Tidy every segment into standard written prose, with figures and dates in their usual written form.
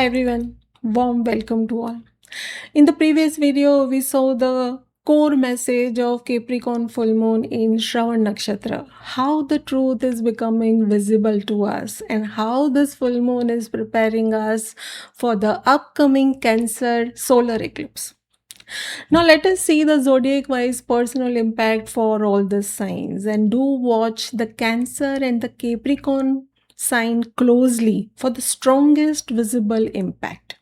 Hi everyone, warm welcome to all. In the previous video, we saw the core message of Capricorn full moon in Shravan Nakshatra, how the truth is becoming visible to us, and how this full moon is preparing us for the upcoming Cancer solar eclipse. Now, let us see the zodiac wise personal impact for all the signs and do watch the Cancer and the Capricorn sign closely for the strongest visible impact.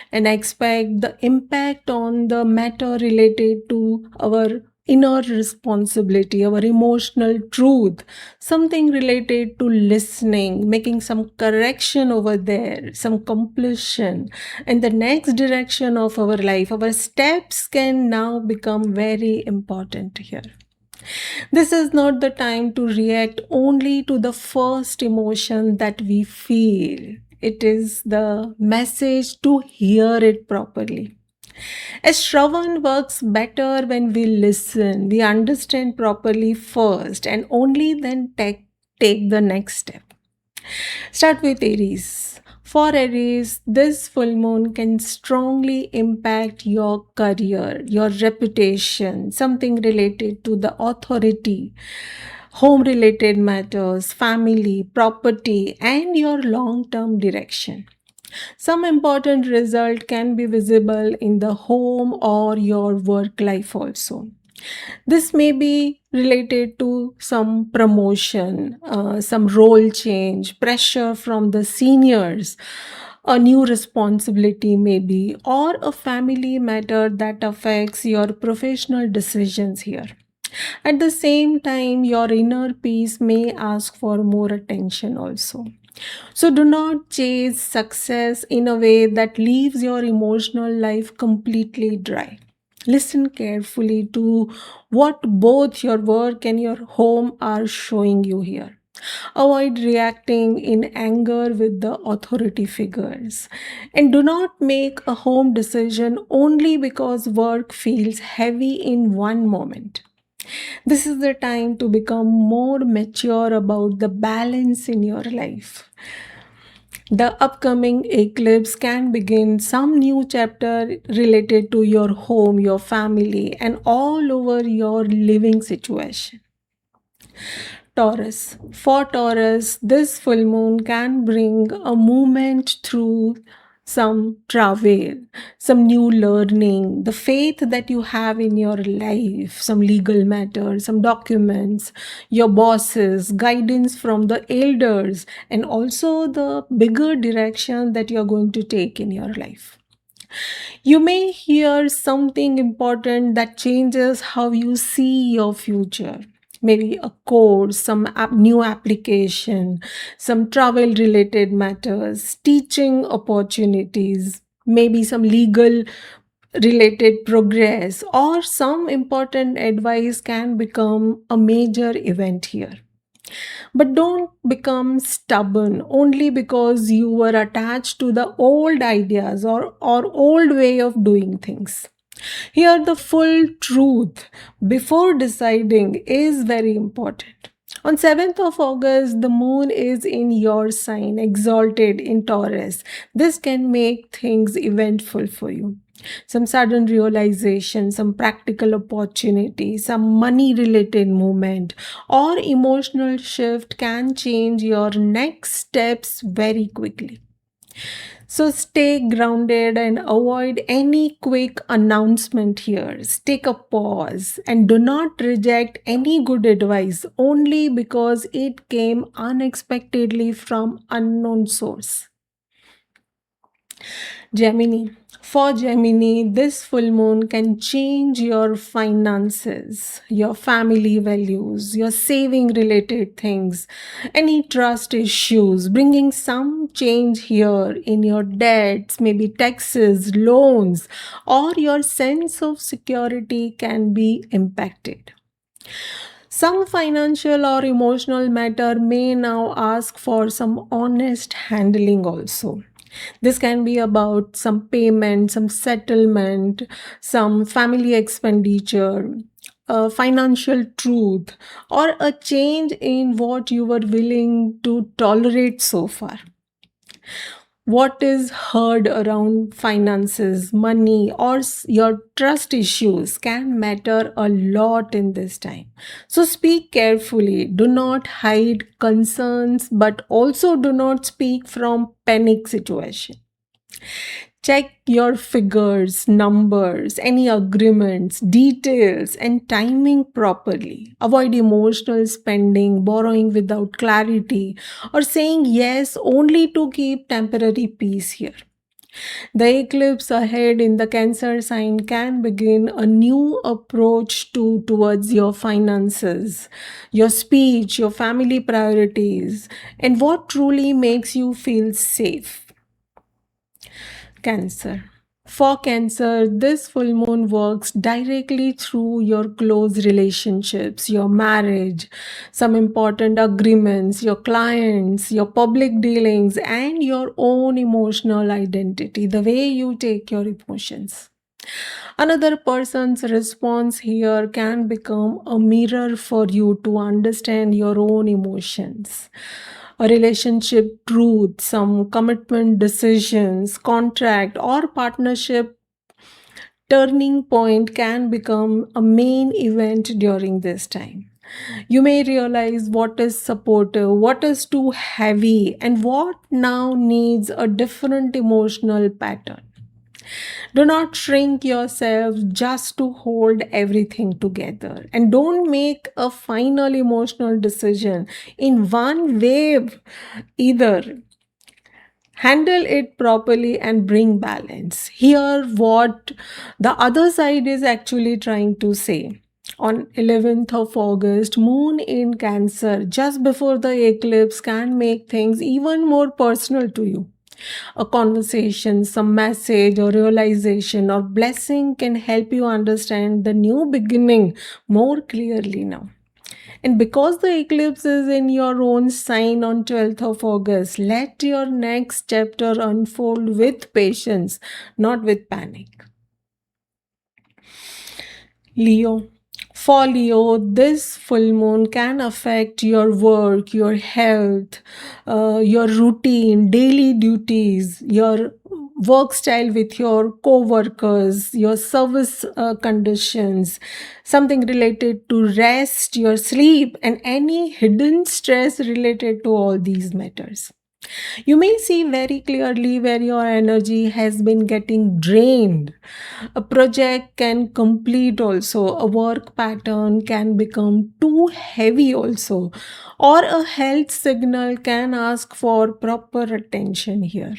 And I expect the impact on the matter related to our inner responsibility, our emotional truth, something related to listening, making some correction over there, some completion, and the next direction of our life. Our steps can now become very important here. This is not the time to react only to the first emotion that we feel. It is the message to hear it properly. As Shravan works better when we listen, we understand properly first and only then take the next step. Start with Aries. For Aries, this full moon can strongly impact your career, your reputation, something related to the authority, home related matters, family, property, and your long term direction. Some important result can be visible in the home or your work life also. This may be related to some promotion, some role change, pressure from the seniors, a new responsibility maybe, or a family matter that affects your professional decisions here. At the same time, your inner peace may ask for more attention also. So, do not chase success in a way that leaves your emotional life completely dry. Listen carefully to what both your work and your home are showing you here. Avoid reacting in anger with the authority figures. And do not make a home decision only because work feels heavy in one moment. This is the time to become more mature about the balance in your life. The upcoming eclipse can begin some new chapter related to your home, your family, and all over your living situation. Taurus. For Taurus, this full moon can bring a movement through some travel, some new learning, the faith that you have in your life, some legal matters, some documents, your bosses, guidance from the elders, and also the bigger direction that you're going to take in your life. You may hear something important that changes how you see your future. Maybe a course, some new application, some travel related matters, teaching opportunities, maybe some legal related progress, or some important advice can become a major event here. But don't become stubborn only because you were attached to the old ideas or old way of doing things. Here, the full truth before deciding is very important. On 7th of August, the moon is in your sign, exalted in Taurus. This can make things eventful for you. Some sudden realization, some practical opportunity, some money related movement, or emotional shift can change your next steps very quickly. So stay grounded and avoid any quick announcement here. Take a pause and do not reject any good advice only because it came unexpectedly from unknown source. Gemini. For Gemini, this full moon can change your finances, your family values, your saving related things, any trust issues, bringing some change here in your debts, maybe taxes, loans, or your sense of security can be impacted. Some financial or emotional matter may now ask for some honest handling also. This can be about some payment, some settlement, some family expenditure, financial truth, or a change in what you were willing to tolerate so far. what is heard around finances, money, or your trust issues can matter a lot in this time. So speak carefully. Do not hide concerns, but also do not speak from panic situation. Check your figures, numbers, any agreements, details, and timing properly. Avoid emotional spending, borrowing without clarity, or saying yes only to keep temporary peace here. The eclipse ahead in the Cancer sign can begin a new approach towards your finances, your speech, your family priorities, and what truly makes you feel safe. Cancer. For Cancer, this full moon works directly through your close relationships, your marriage, some important agreements, your clients, your public dealings, and your own emotional identity, the way you take your emotions. Another person's response here can become a mirror for you to understand your own emotions. A relationship truth, some commitment decisions, contract, or partnership turning point can become a main event during this time. You may realize what is supportive, what is too heavy, and what now needs a different emotional pattern. Do not shrink yourself just to hold everything together. And don't make a final emotional decision in one wave either. Handle it properly and bring balance. Hear what the other side is actually trying to say. On 11th of August, moon in Cancer just before the eclipse can make things even more personal to you. A conversation, some message or realization or blessing can help you understand the new beginning more clearly now. And because the eclipse is in your own sign on 12th of August, let your next chapter unfold with patience, not with panic. Leo. For Leo, this full moon can affect your work, your health, your routine, daily duties, your work style with your co-workers, your service conditions, something related to rest, your sleep, and any hidden stress related to all these matters. You may see very clearly where your energy has been getting drained. A project can complete also, a work pattern can become too heavy also, or a health signal can ask for proper attention here.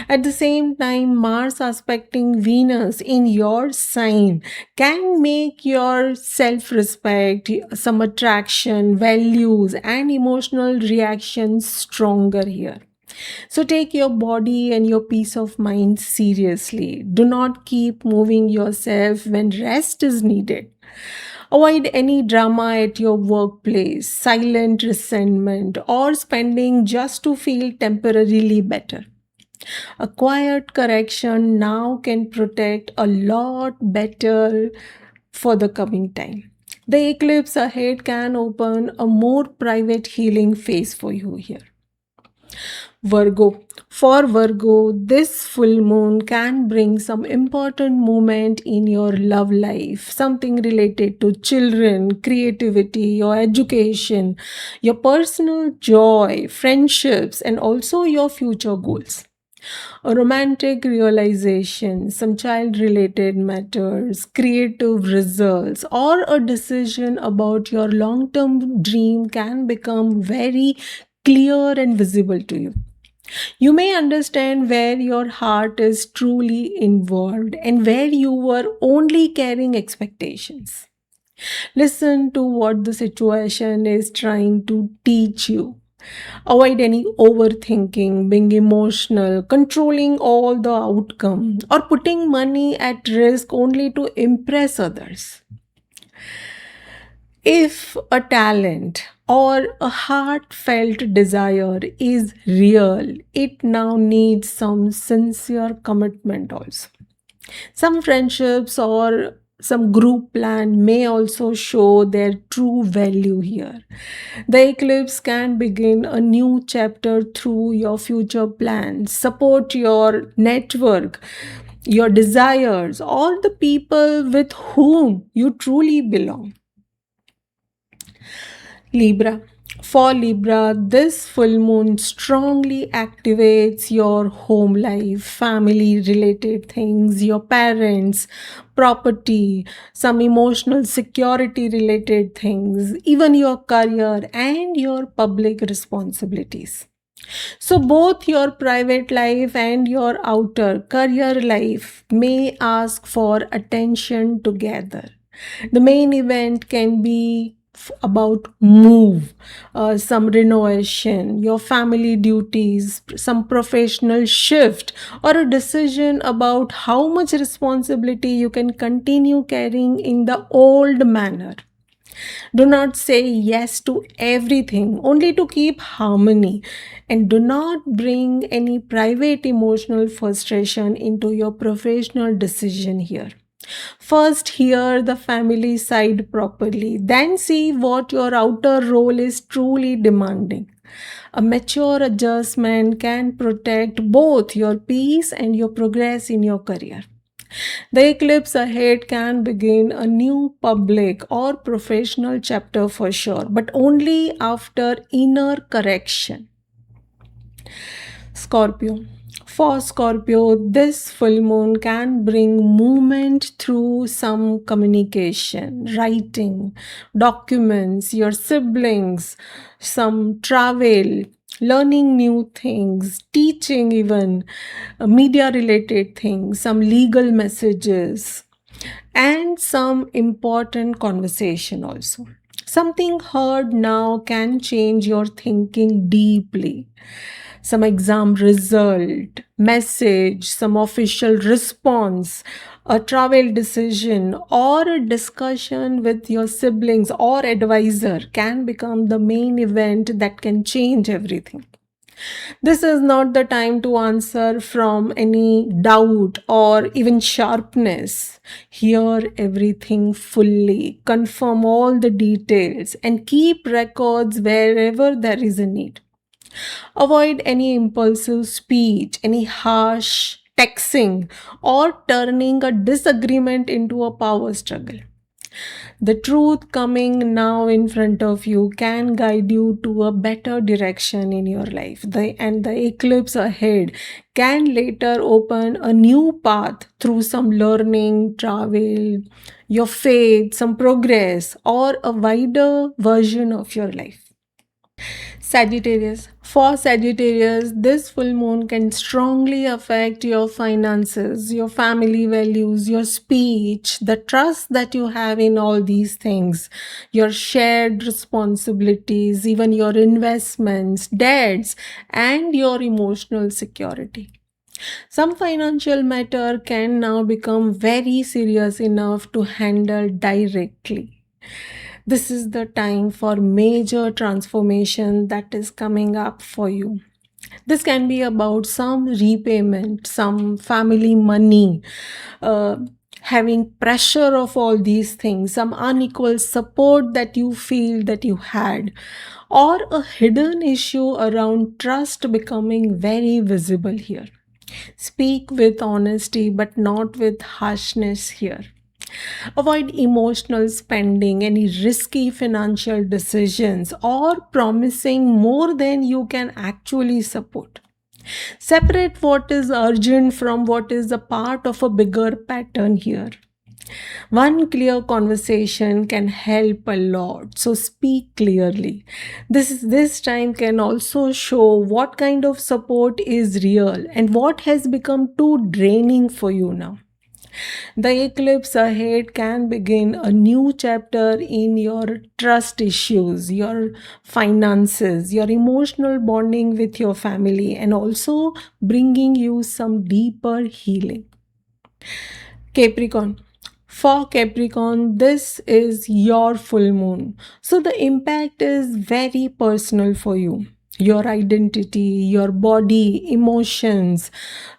At the same time, Mars aspecting Venus in your sign can make your self respect, some attraction, values, and emotional reactions stronger here. So take your body and your peace of mind seriously. Do not keep moving yourself when rest is needed. Avoid any drama at your workplace, silent resentment, or spending just to feel temporarily better. A quiet correction now can protect a lot better for the coming time. The eclipse ahead can open a more private healing phase for you here. Virgo. For Virgo, this full moon can bring some important moment in your love life, something related to children, creativity, your education, your personal joy, friendships, and also your future goals. A romantic realization, some child related matters, creative results, or a decision about your long term dream can become very clear and visible to you. You may understand where your heart is truly involved and where you were only carrying expectations. Listen to what the situation is trying to teach you. Avoid any overthinking, being emotional, controlling all the outcome, or putting money at risk only to impress others. If a talent or a heartfelt desire is real, it now needs some sincere commitment also. Some friendships or some group plan may also show their true value here. The eclipse can begin a new chapter through your future plans, support your network, your desires, or the people with whom you truly belong. Libra. For Libra, this full moon strongly activates your home life, family related things, your parents, property, some emotional security related things, even your career and your public responsibilities. So, both your private life and your outer career life may ask for attention together. The main event can be about move, some renovation, your family duties, some professional shift, or a decision about how much responsibility you can continue carrying in the old manner. Do not say yes to everything, only to keep harmony. And do not bring any private emotional frustration into your professional decision here. First, hear the family side properly, then see what your outer role is truly demanding. A mature adjustment can protect both your peace and your progress in your career. The eclipse ahead can begin a new public or professional chapter for sure, but only after inner correction. Scorpio. For Scorpio, this full moon can bring movement through some communication, writing, documents, your siblings, some travel, learning new things, teaching, even media related things, some legal messages, and some important conversation also. Something heard now can change your thinking deeply. Some exam result, message, some official response, a travel decision, or a discussion with your siblings or advisor can become the main event that can change everything. This is not the time to answer from any doubt or even sharpness. Hear everything fully, confirm all the details, and keep records wherever there is a need. Avoid any impulsive speech, any harsh texting, or turning a disagreement into a power struggle. The truth coming now in front of you can guide you to a better direction in your life. And the eclipse ahead can later open a new path through some learning, travel, your faith, some progress, or a wider version of your life. Sagittarius. For Sagittarius, this full moon can strongly affect your finances, your family values, your speech, the trust that you have in all these things, your shared responsibilities, even your investments, debts, and your emotional security. Some financial matter can now become very serious enough to handle directly. This is the time for major transformation that is coming up for you. This can be about some repayment, some family money, uh, having pressure of all these things, some unequal support that you feel that you had, or a hidden issue around trust becoming very visible here. Speak with honesty, but not with harshness here. Avoid emotional spending, any risky financial decisions, or promising more than you can actually support. Separate what is urgent from what is a part of a bigger pattern here. One clear conversation can help a lot. So speak clearly. This time can also show what kind of support is real and what has become too draining for you now. The eclipse ahead can begin a new chapter in your trust issues, your finances, your emotional bonding with your family, and also bringing you some deeper healing. Capricorn. For Capricorn, this is your full moon. So the impact is very personal for you. your identity, your body, emotions,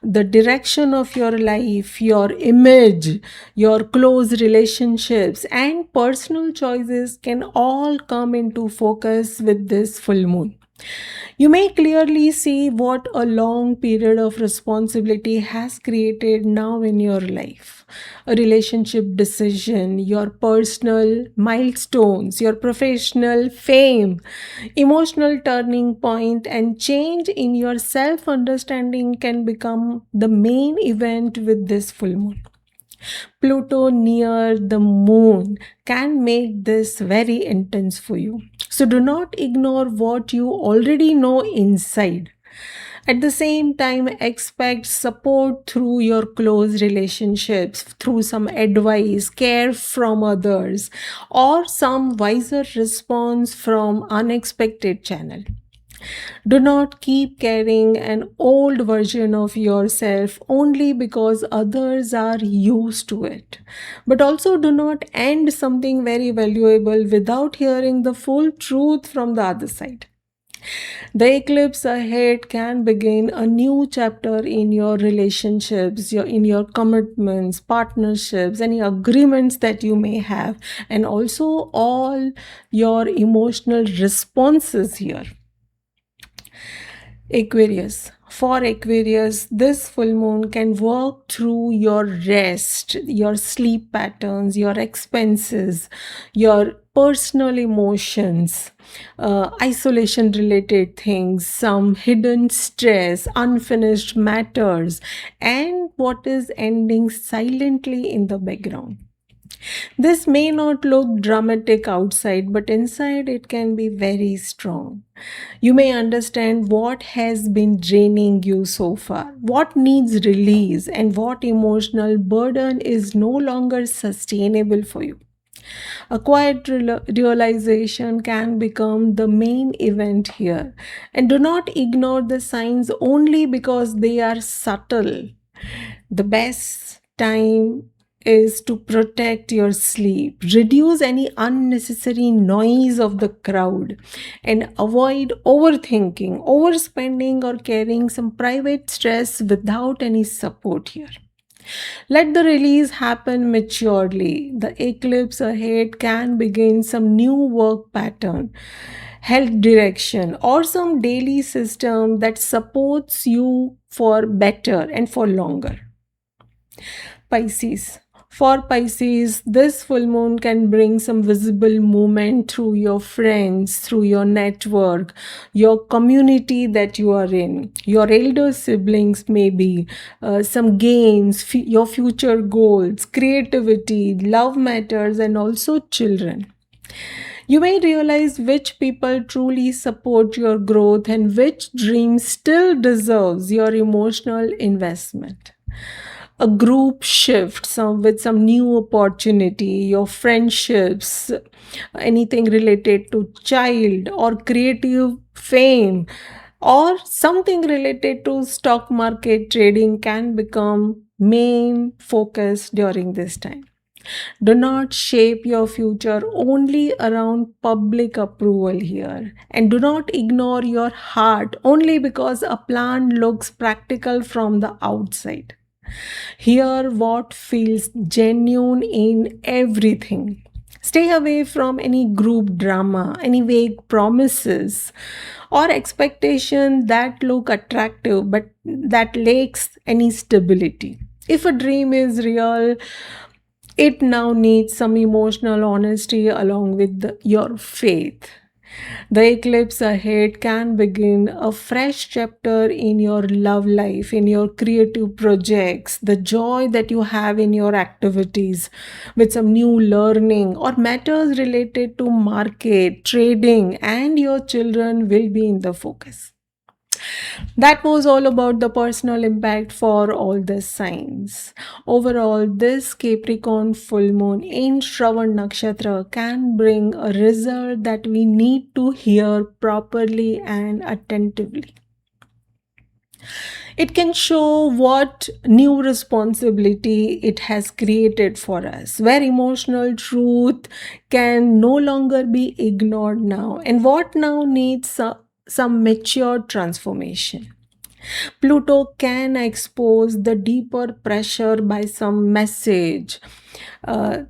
the direction of your life, your image, your close relationships, and personal choices can all come into focus with this full moon. You may clearly see what a long period of responsibility has created now in your life. A relationship decision, your personal milestones, your professional fame, emotional turning point, and change in your self understanding can become the main event with this full moon. Pluto near the moon can make this very intense for you. So do not ignore what you already know inside. At the same time, expect support through your close relationships, through some advice, care from others, or some wiser response from unexpected channel. Do not keep carrying an old version of yourself only because others are used to it. But also, do not end something very valuable without hearing the full truth from the other side. The eclipse ahead can begin a new chapter in your relationships, in your commitments, partnerships, any agreements that you may have, and also all your emotional responses here. Aquarius. For Aquarius, this full moon can work through your rest, your sleep patterns, your expenses, your personal emotions, isolation related things, some hidden stress, unfinished matters, and what is ending silently in the background. This may not look dramatic outside, but inside it can be very strong. You may understand what has been draining you so far, what needs release, and what emotional burden is no longer sustainable for you. A quiet realization can become the main event here. And do not ignore the signs only because they are subtle. The best time is to protect your sleep, reduce any unnecessary noise of the crowd, and avoid overthinking, overspending, or carrying some private stress without any support here. Let the release happen maturely. The eclipse ahead can begin some new work pattern, health direction, or some daily system that supports you for better and for longer. Pisces. For Pisces, this full moon can bring some visible movement through your friends, through your network, your community that you are in, your elder siblings, maybe, some gains, your future goals, creativity, love matters, and also children. You may realize which people truly support your growth and which dream still deserves your emotional investment. A group shift with some new opportunity, your friendships, anything related to child or creative fame, or something related to stock market trading can become main focus during this time. Do not shape your future only around public approval here. And do not ignore your heart only because a plan looks practical from the outside. Hear what feels genuine in everything. Stay away from any group drama, any vague promises, or expectation that look attractive but that lacks any stability. If a dream is real, it now needs some emotional honesty along with your faith. The eclipse ahead can begin a fresh chapter in your love life, in your creative projects, the joy that you have in your activities, with some new learning or matters related to market, trading, and your children will be in the focus. That was all about the personal impact for all the signs. Overall, this Capricorn full moon in Shravan Nakshatra can bring a result that we need to hear properly and attentively. It can show what new responsibility it has created for us, where emotional truth can no longer be ignored now, and what now needs some mature transformation. Pluto can expose the deeper pressure by some message,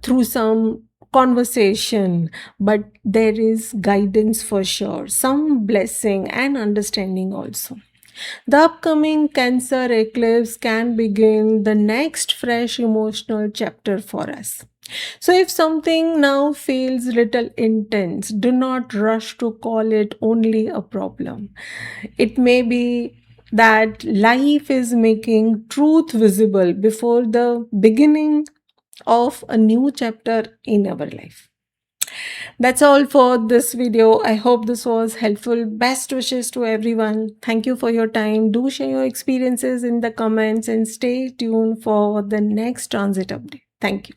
through some conversation, but there is guidance for sure, some blessing and understanding also. The upcoming Cancer eclipse can begin the next fresh emotional chapter for us. So, if something now feels little intense, do not rush to call it only a problem. It may be that life is making truth visible before the beginning of a new chapter in our life. That's all for this video. I hope this was helpful. Best wishes to everyone. Thank you for your time. Do share your experiences in the comments and stay tuned for the next transit update. Thank you.